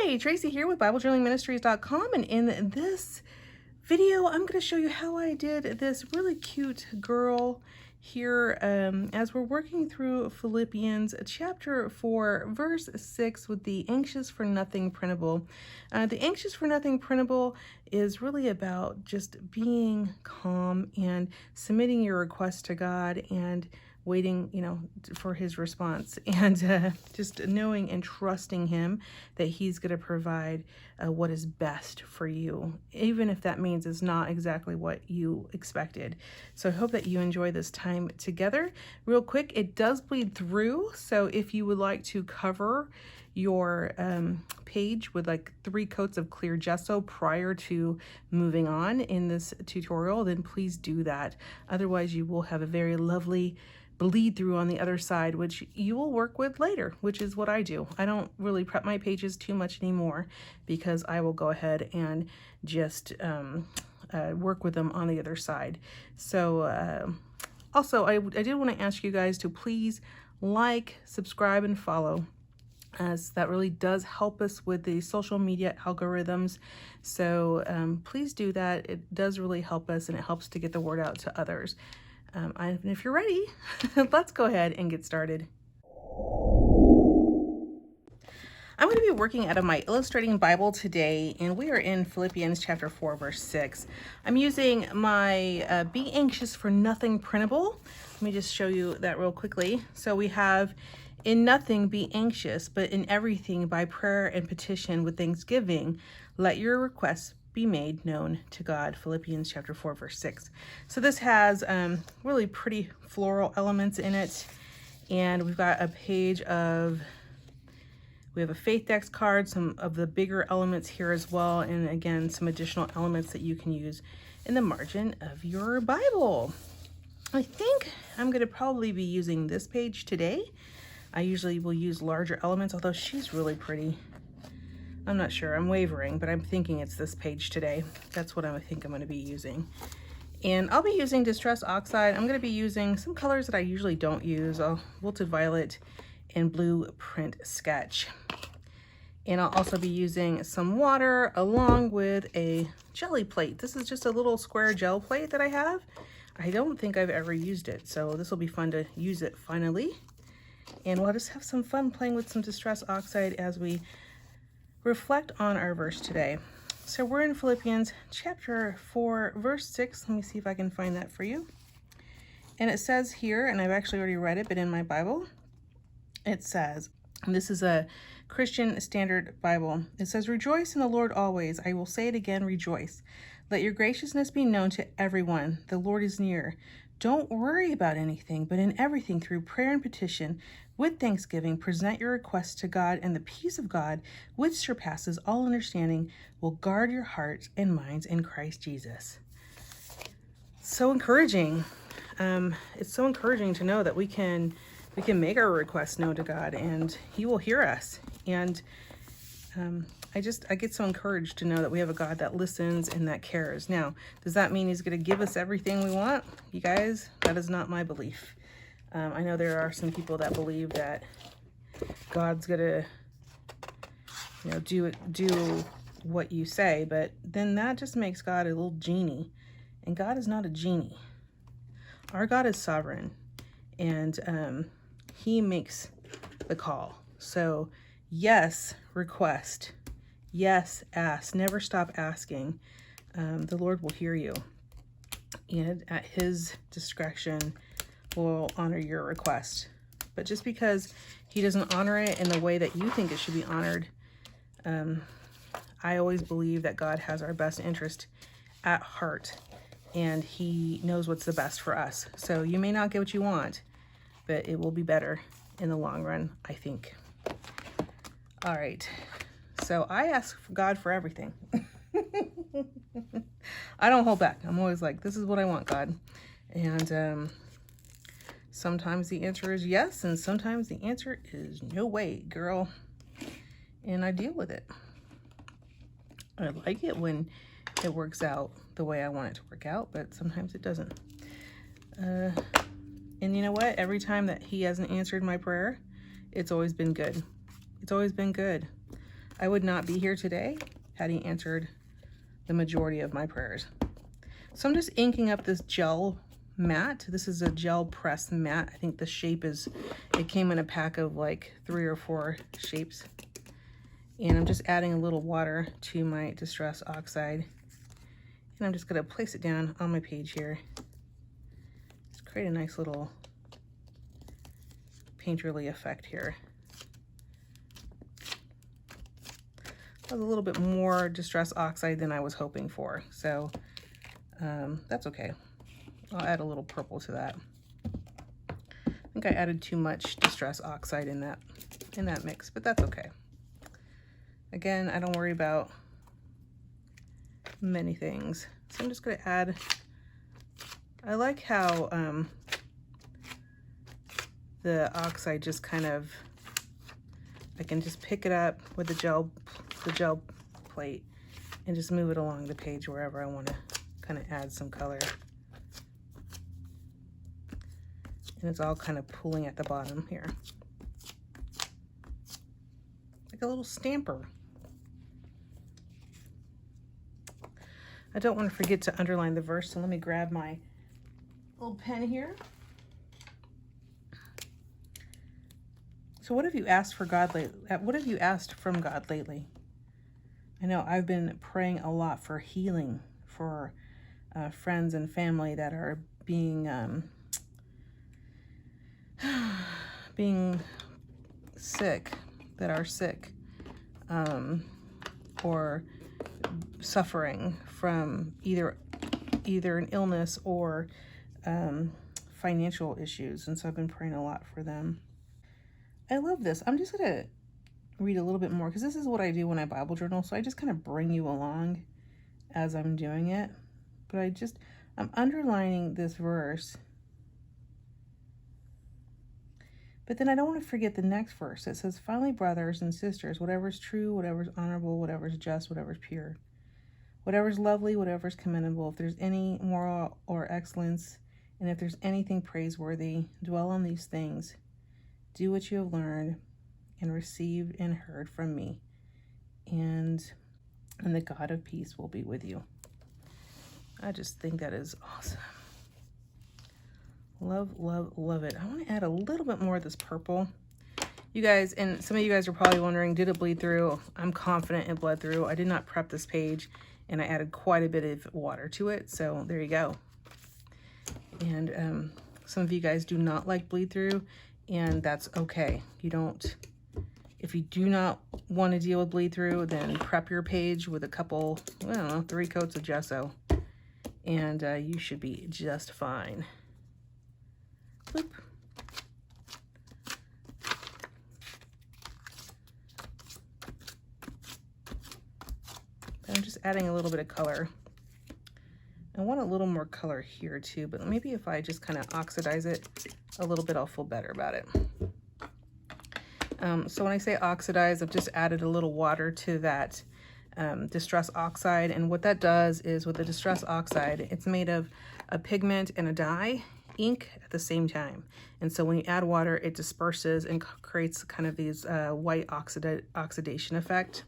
Hi, Tracy here with BibleJournalingMinistries.com, and in this video I'm going to show you how I did this really cute girl here as we're working through Philippians chapter 4 verse 6 with the anxious for nothing printable. The anxious for nothing printable is really about just being calm and submitting your request to God and waiting, for his response, and just knowing and trusting him that he's going to provide what is best for you, even if that means it's not exactly what you expected. So I hope that you enjoy this time together. Real quick, it does bleed through, so if you would like to cover your page with like 3 coats of clear gesso prior to moving on in this tutorial, then please do that. Otherwise, you will have a very lovely bleed through on the other side, which you will work with later, which is what I do. I don't really prep my pages too much anymore because I will go ahead and just work with them on the other side. So also, I did want to ask you guys to please like, subscribe, and follow, as that really does help us with the social media algorithms. So please do that. It does really help us, and it helps to get the word out to others. And if you're ready, let's go ahead and get started. I'm going to be working out of my Illustrating Bible today, and we are in Philippians chapter 4, verse 6. I'm using my Be Anxious for Nothing printable. Let me just show you that real quickly. So we have, in nothing be anxious, but in everything by prayer and petition with thanksgiving, let your requests be made known to God. Philippians chapter 4 verse 6. So this has really pretty floral elements in it, and we've got a page of, we have a faith dex card, some of the bigger elements here as well, and again some additional elements that you can use in the margin of your Bible. I think I'm going to probably be using this page today. I usually will use larger elements, although she's really pretty. I'm not sure, I'm wavering, but I'm thinking it's this page today. That's what I think I'm going to be using. And I'll be using Distress Oxide. I'm going to be using some colors that I usually don't use, Wilted Violet and Blue Print Sketch. And I'll also be using some water along with a jelly plate. This is just a little square gel plate that I have. I don't think I've ever used it, so this will be fun to use it finally. And we'll just have some fun playing with some Distress Oxide as we reflect on our verse today. So we're in Philippians chapter 4 verse 6. Let me see if I can find that for you. And it says here, and I've actually already read it, but in my Bible it says, and this is a Christian Standard Bible, it says, "Rejoice in the Lord always. I will say it again, rejoice. Let your graciousness be known to everyone. The Lord is near. Don't worry about anything, but in everything through prayer and petition with thanksgiving, present your requests to God, and the peace of God, which surpasses all understanding, will guard your hearts and minds in Christ Jesus." So encouraging. It's so encouraging to know that we can make our requests known to God, and he will hear us. And I get so encouraged to know that we have a God that listens and that cares. Now, does that mean he's going to give us everything we want? You guys, that is not my belief. I know there are some people that believe that God's going to, do what you say, but then that just makes God a little genie. And God is not a genie. Our God is sovereign, and he makes the call. So yes, request. Yes, ask. Never stop asking. The Lord will hear you, and at his discretion will honor your request. But just because he doesn't honor it in the way that you think it should be honored, I always believe that God has our best interest at heart, and he knows what's the best for us. So you may not get what you want, but it will be better in the long run, I think. All right. So I ask God for everything. I don't hold back. I'm always like, this is what I want, God. And sometimes the answer is yes, and sometimes the answer is no way, girl. And I deal with it. I like it when it works out the way I want it to work out, but sometimes it doesn't. And you know what? Every time that he hasn't answered my prayer, it's always been good. It's always been good. I would not be here today had he answered the majority of my prayers. So I'm just inking up this gel mat. This is a gel press mat. I think the shape is, it came in a pack of like 3 or 4 shapes. And I'm just adding a little water to my Distress Oxide. And I'm just gonna place it down on my page here. Just create a nice little painterly effect here. That was a little bit more Distress Oxide than I was hoping for, so that's okay. I'll add a little purple to that. I think I added too much Distress Oxide in that mix, but that's okay. Again, I don't worry about many things. So I'm just gonna add, I like how the oxide just kind of, I can just pick it up with the gel plate and just move it along the page wherever I want to kind of add some color. And it's all kind of pooling at the bottom here. Like a little stamper. I don't want to forget to underline the verse, so let me grab my little pen here. So what have you asked for God lately? What have you asked from God lately? I know I've been praying a lot for healing for friends and family that are being sick, or suffering from either an illness or financial issues. And so I've been praying a lot for them. I love this. I'm just gonna read a little bit more because this is what I do when I Bible journal. So I just kind of bring you along as I'm doing it. But I'm underlining this verse. But then I don't want to forget the next verse. It says, finally, brothers and sisters, whatever's true, whatever's honorable, whatever's just, whatever's pure, whatever's lovely, whatever's commendable, if there's any moral or excellence, and if there's anything praiseworthy, dwell on these things. Do what you have learned and received and heard from me, and the God of peace will be with you. I just think that is awesome. Love, love, love it. I want to add a little bit more of this purple. You guys, and some of you guys are probably wondering, did it bleed through? I'm confident it bled through. I did not prep this page, and I added quite a bit of water to it, so there you go. And some of you guys do not like bleed through, and that's okay. If you do not want to deal with bleed through, then prep your page with a couple, I don't know, 3 coats of gesso, and you should be just fine. Bloop. I'm just adding a little bit of color. I want a little more color here too, but maybe if I just kind of oxidize it a little bit, I'll feel better about it. So when I say oxidize, I've just added a little water to that Distress Oxide. And what that does is with the Distress Oxide, it's made of a pigment and a dye ink at the same time. And so when you add water, it disperses and creates kind of these white oxidation effect.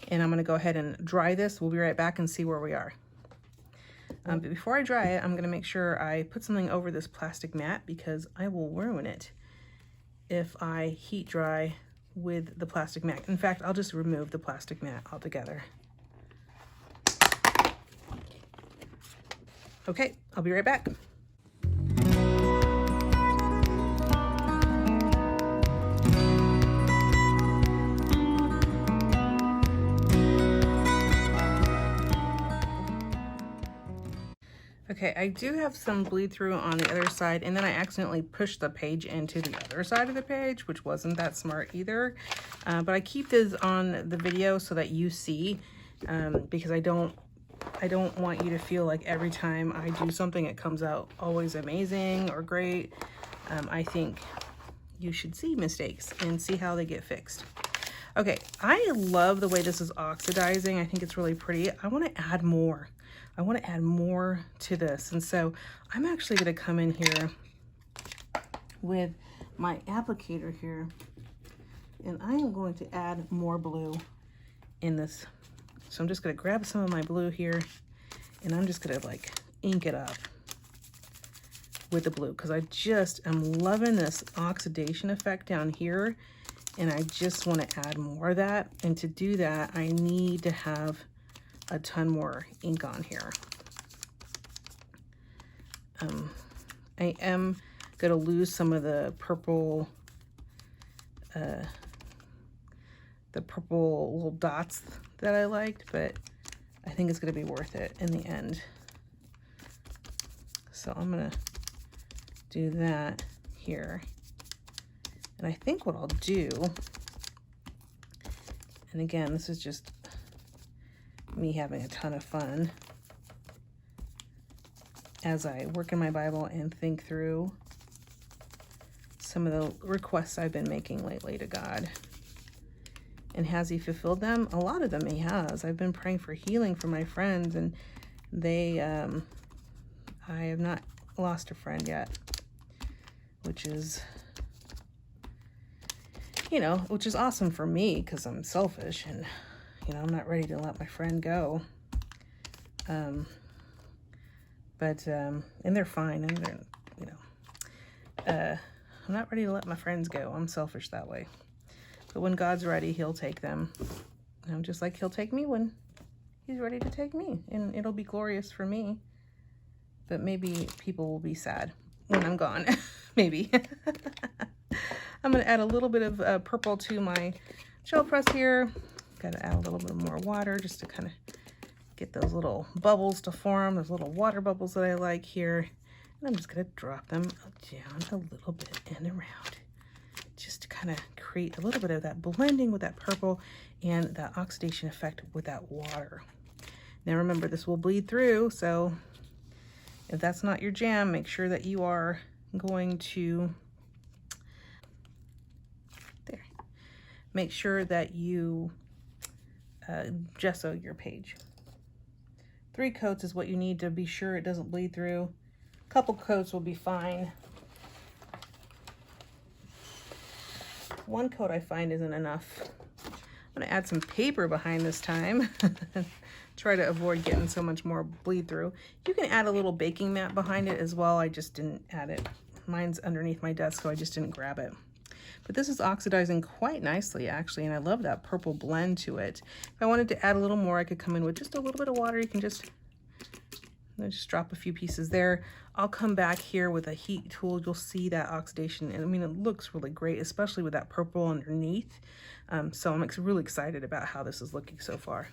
And I'm going to go ahead and dry this. We'll be right back and see where we are. But before I dry it, I'm going to make sure I put something over this plastic mat because I will ruin it if I heat dry with the plastic mat. In fact, I'll just remove the plastic mat altogether. Okay, I'll be right back. Okay, I do have some bleed through on the other side, and then I accidentally pushed the page into the other side of the page, which wasn't that smart either. But I keep this on the video so that you see, because I don't want you to feel like every time I do something, it comes out always amazing or great. I think you should see mistakes and see how they get fixed. Okay, I love the way this is oxidizing. I think it's really pretty. I want to add more. I want to add more to this. And so I'm actually going to come in here with my applicator here, and I am going to add more blue in this. So I'm just gonna grab some of my blue here, and I'm just gonna like ink it up with the blue, because I just am loving this oxidation effect down here, and I just want to add more of that. And to do that, I need to have a ton more ink on here. I am going to lose some of the purple little dots that I liked, but I think it's going to be worth it in the end. So I'm going to do that here. And I think what I'll do, and again, this is just me having a ton of fun as I work in my Bible and think through some of the requests I've been making lately to God. And has he fulfilled them? A lot of them he has. I've been praying for healing for my friends, and they, I have not lost a friend yet, which is, you know, which is awesome for me, because I'm selfish and, you know, I'm not ready to let my friend go. And they're fine, and they're, you know, I'm not ready to let my friends go. I'm selfish that way. But when God's ready, he'll take them. Just like he'll take me when he's ready to take me, and it'll be glorious for me. But maybe people will be sad when I'm gone. Maybe. I'm going to add a little bit of purple to my gel press here. Got to add a little bit more water just to kind of get those little bubbles to form, those little water bubbles that I like here. And I'm just going to drop them down a little bit and around, just to kind of create a little bit of that blending with that purple and that oxidation effect with that water. Now remember, this will bleed through, so if that's not your jam, make sure that you are going to, there, make sure that you gesso your page. 3 coats is what you need to be sure it doesn't bleed through. A couple coats will be fine. 1 coat I find isn't enough. I'm gonna add some paper behind this time. Try to avoid getting so much more bleed through. You can add a little baking mat behind it as well. I just didn't add it. Mine's underneath my desk, so I just didn't grab it. But this is oxidizing quite nicely, actually, and I love that purple blend to it. If I wanted to add a little more, I could come in with just a little bit of water. You can just drop a few pieces there. I'll come back here with a heat tool. You'll see that oxidation, and I mean, it looks really great, especially with that purple underneath. So I'm really excited about how this is looking so far.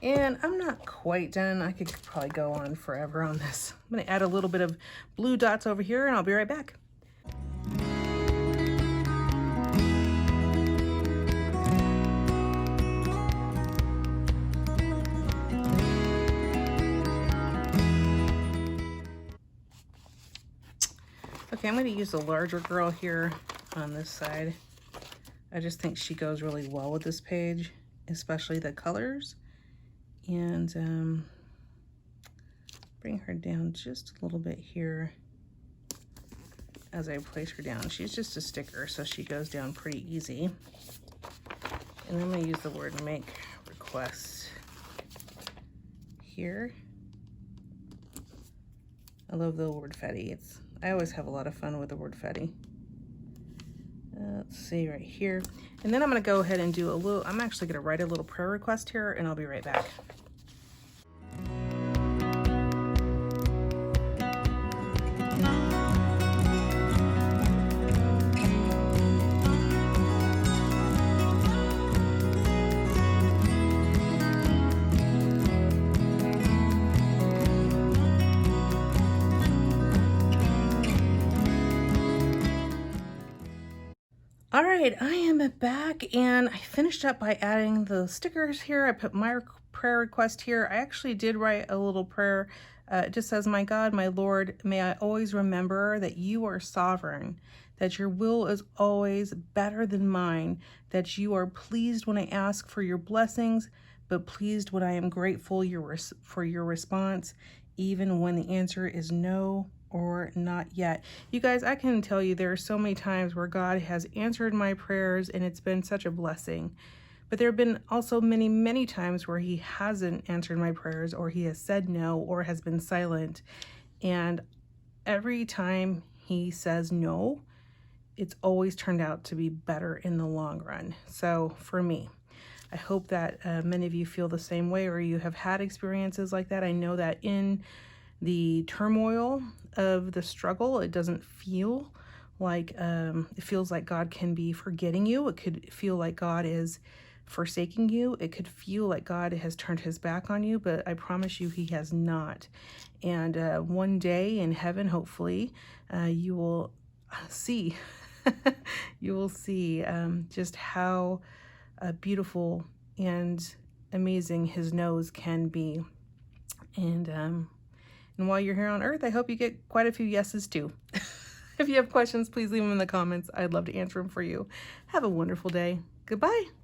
And I'm not quite done. I could probably go on forever on this. I'm going to add a little bit of blue dots over here, and I'll be right back. Okay, I'm going to use the larger girl here on this side. I just think she goes really well with this page, especially the colors. And bring her down just a little bit here as I place her down. She's just a sticker, so she goes down pretty easy. And I'm going to use the word make request here. I love the word Fetty. I always have a lot of fun with the word Fetty. Let's see right here. And then I'm going to go ahead and do I'm actually going to write a little prayer request here, and I'll be right back. All right, I am back, and I finished up by adding the stickers here. I put my prayer request here. I actually did write a little prayer. It just says, "My God, my Lord, may I always remember that you are sovereign, that your will is always better than mine, that you are pleased when I ask for your blessings, but pleased when I am grateful for your response, even when the answer is no or not yet. You guys, I can tell you there are so many times where God has answered my prayers and it's been such a blessing. But there have been also many, many times where he hasn't answered my prayers, or he has said no, or has been silent. And every time he says no, it's always turned out to be better in the long run. So for me, I hope that many of you feel the same way, or you have had experiences like that. I know that in the turmoil of the struggle, it doesn't feel like, it feels like God can be forgetting you. It could feel like God is forsaking you. It could feel like God has turned his back on you, but I promise you he has not. And one day in heaven, hopefully, you will see, you will see just how beautiful and amazing his nose can be. And while you're here on earth, I hope you get quite a few yeses too. If you have questions, please leave them in the comments. I'd love to answer them for you. Have a wonderful day. Goodbye.